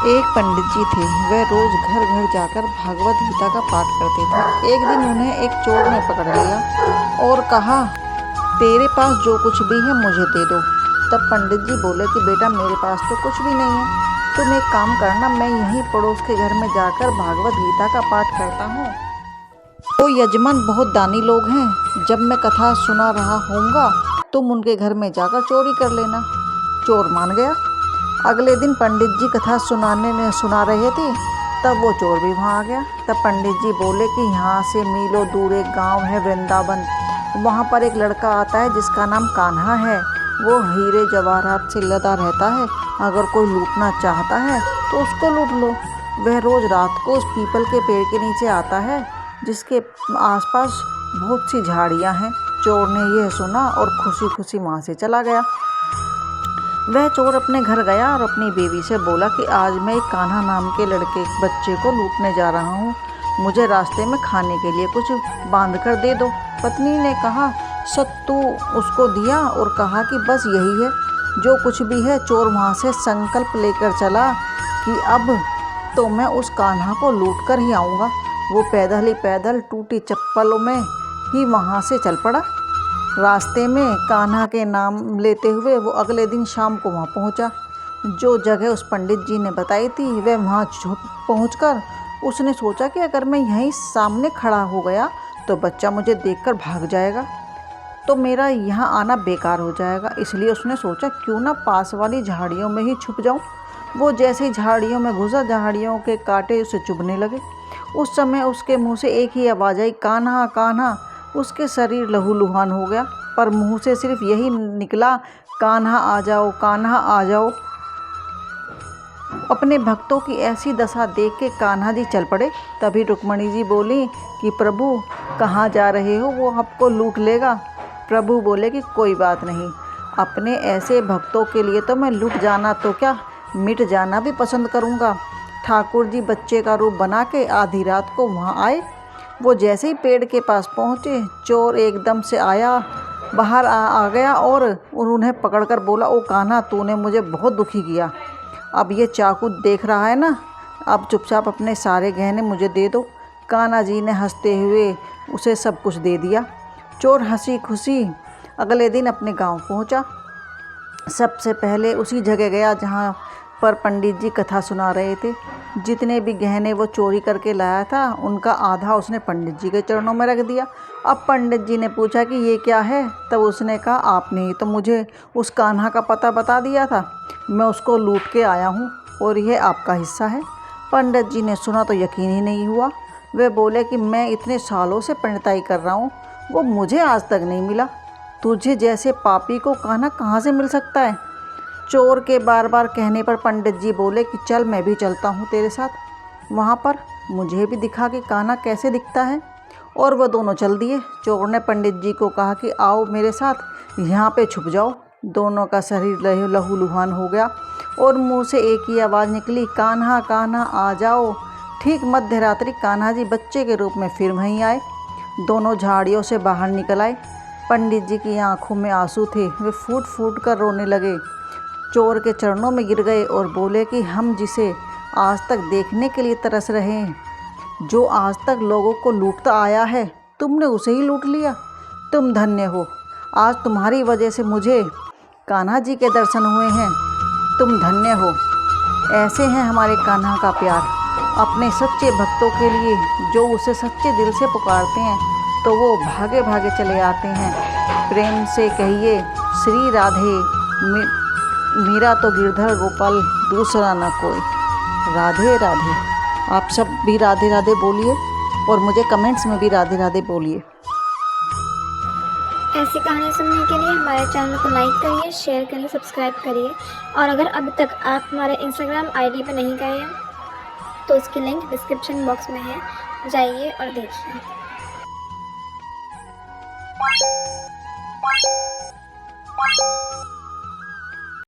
एक पंडित जी थे। वह रोज घर घर जाकर भागवत गीता का पाठ करते थे। एक दिन उन्हें एक चोर ने पकड़ लिया और कहा, तेरे पास जो कुछ भी है मुझे दे दो। तब पंडित जी बोले कि बेटा, मेरे पास तो कुछ भी नहीं है। तुम एक काम करना, मैं यहीं पड़ोस के घर में जाकर भागवत गीता का पाठ करता हूँ। वो यजमान बहुत दानी लोग हैं। जब मैं कथा सुना रहा होऊंगा तुम उनके घर में जाकर चोरी कर लेना। चोर मान गया। अगले दिन पंडित जी कथा सुना रहे थे, तब वो चोर भी वहाँ आ गया। तब पंडित जी बोले कि यहाँ से मीलों दूर एक गांव है वृंदावन। वहाँ पर एक लड़का आता है जिसका नाम कान्हा है। वो हीरे जवाहरात से लदा रहता है। अगर कोई लूटना चाहता है तो उसको लूट लो। वह रोज़ रात को उस पीपल के पेड़ के नीचे आता है जिसके आसपास बहुत सी झाड़ियाँ हैं। चोर ने यह सुना और खुशी खुशी वहाँ से चला गया। वह चोर अपने घर गया और अपनी बीवी से बोला कि आज मैं एक कान्हा नाम के बच्चे को लूटने जा रहा हूँ। मुझे रास्ते में खाने के लिए कुछ बांध कर दे दो। पत्नी ने कहा, सत्तू उसको दिया और कहा कि बस यही है जो कुछ भी है। चोर वहाँ से संकल्प लेकर चला कि अब तो मैं उस कान्हा को लूट कर ही आऊँगा। वो पैदल ही पैदल टूटी चप्पलों में ही वहाँ से चल पड़ा। रास्ते में कान्हा के नाम लेते हुए वो अगले दिन शाम को वहाँ पहुँचा। जो जगह उस पंडित जी ने बताई थी वह वहाँ पहुँचकर उसने सोचा कि अगर मैं यहीं सामने खड़ा हो गया तो बच्चा मुझे देखकर भाग जाएगा, तो मेरा यहाँ आना बेकार हो जाएगा। इसलिए उसने सोचा क्यों ना पास वाली झाड़ियों में ही छुप जाऊँ। वो जैसे ही झाड़ियों में घुसा, झाड़ियों के कांटे उसे चुभने लगे। उस समय उसके मुँह से एक ही आवाज़ आई, कान्हा कान्हा। उसके शरीर लहूलुहान हो गया, पर मुंह से सिर्फ यही निकला, कान्हा आ जाओ, कान्हा आ जाओ। अपने भक्तों की ऐसी दशा देख के कान्हा जी चल पड़े। तभी रुक्मणी जी बोली कि प्रभु कहाँ जा रहे हो, वो आपको लूट लेगा। प्रभु बोले कि कोई बात नहीं, अपने ऐसे भक्तों के लिए तो मैं लूट जाना तो क्या, मिट जाना भी पसंद करूँगा। ठाकुर जी बच्चे का रूप बना के आधी रात को वहाँ आए। वो जैसे ही पेड़ के पास पहुँचे, चोर एकदम से बाहर आ गया और उन्हें पकड़कर बोला, ओ कान्हा, तूने मुझे बहुत दुखी किया। अब ये चाकू देख रहा है ना, अब चुपचाप अपने सारे गहने मुझे दे दो। कान्हा जी ने हंसते हुए उसे सब कुछ दे दिया। चोर हंसी खुशी अगले दिन अपने गांव पहुंचा। सबसे पहले उसी जगह गया जहां पर पंडित जी कथा सुना रहे थे। जितने भी गहने वो चोरी करके लाया था उनका आधा उसने पंडित जी के चरणों में रख दिया। अब पंडित जी ने पूछा कि ये क्या है। तब उसने कहा, आपने ही तो मुझे उस कान्हा का पता बता दिया था, मैं उसको लूट के आया हूँ और यह आपका हिस्सा है। पंडित जी ने सुना तो यकीन ही नहीं हुआ। वे बोले कि मैं इतने सालों से पंडिताई कर रहा हूँ, वो मुझे आज तक नहीं मिला। तुझे जैसे पापी को कान्हा कहाँ से मिल सकता है। चोर के बार बार कहने पर पंडित जी बोले कि चल, मैं भी चलता हूँ तेरे साथ, वहाँ पर मुझे भी दिखा कि कान्हा कैसे दिखता है। और वह दोनों चल दिए। चोर ने पंडित जी को कहा कि आओ मेरे साथ, यहाँ पे छुप जाओ। दोनों का शरीर लहूलुहान हो गया और मुंह से एक ही आवाज़ निकली, कान्हा कान्हा आ जाओ। ठीक मध्य रात्रि कान्हा जी बच्चे के रूप में फिर वहीं आए। दोनों झाड़ियों से बाहर निकल आए। पंडित जी की आंखों में आंसू थे, वे फूट फूट कर रोने लगे। चोर के चरणों में गिर गए और बोले कि हम जिसे आज तक देखने के लिए तरस रहे हैं, जो आज तक लोगों को लूटता आया है, तुमने उसे ही लूट लिया। तुम धन्य हो, आज तुम्हारी वजह से मुझे कान्हा जी के दर्शन हुए हैं। तुम धन्य हो। ऐसे हैं हमारे कान्हा का प्यार। अपने सच्चे भक्तों के लिए जो उसे सच्चे दिल से पुकारते हैं तो वो भागे भागे चले आते हैं। प्रेम से कहिए, श्री राधे। मेरा तो गिरधर गोपाल दूसरा न कोई। राधे राधे। आप सब भी राधे राधे बोलिए और मुझे कमेंट्स में भी राधे राधे बोलिए। ऐसी कहानी सुनने के लिए हमारे चैनल को लाइक करिए, शेयर करिए, सब्सक्राइब करिए। और अगर अभी तक आप हमारे इंस्टाग्राम आईडी पर नहीं गए हैं तो उसकी लिंक डिस्क्रिप्शन बॉक्स में है, जाइए और देखिए।